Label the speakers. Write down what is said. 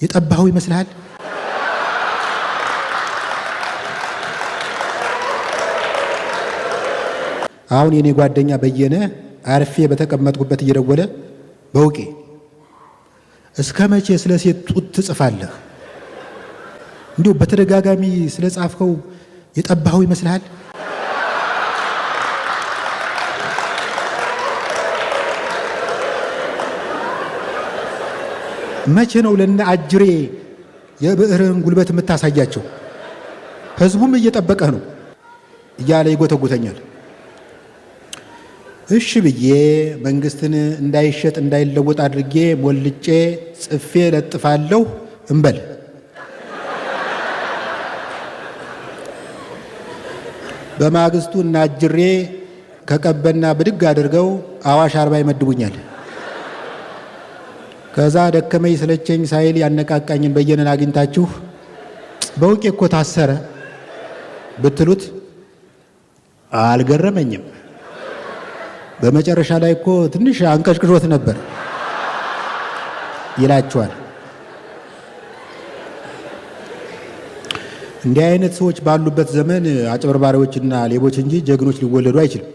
Speaker 1: የጠባኸው ይመስልሃል? አሁን የኔ ጓደኛ በየነ አርፌ በተቀመጥኩበት እየደወለ በውቄ እስከ መቼ ስለ ሴት ጡት ትጽፋለህ? እንዲሁ በተደጋጋሚ ስለ ጻፍከው የጠባኸው ይመስልሃል? መቼ ነው ለነ አጅሬ የብዕርህን ጉልበት የምታሳያቸው? ህዝቡም እየጠበቀህ ነው እያለ ይጎተጉተኛል። እሺ ብዬ መንግስትን እንዳይሸጥ እንዳይለወጥ አድርጌ ሞልጬ ጽፌ ለጥፋለሁ እንበል። በማግስቱ እና አጅሬ ከቀበና ብድግ አድርገው አዋሽ አርባ ይመድቡኛል። ከዛ ደከመኝ ስለቸኝ ሳይል ያነቃቃኝን በየነን አግኝታችሁ በውቄ እኮ ታሰረ ብትሉት አልገረመኝም። በመጨረሻ ላይ እኮ ትንሽ አንቀሽቅሾት ነበር ይላችኋል። እንዲህ አይነት ሰዎች ባሉበት ዘመን አጭበርባሪዎችና ሌቦች እንጂ ጀግኖች ሊወለዱ አይችልም።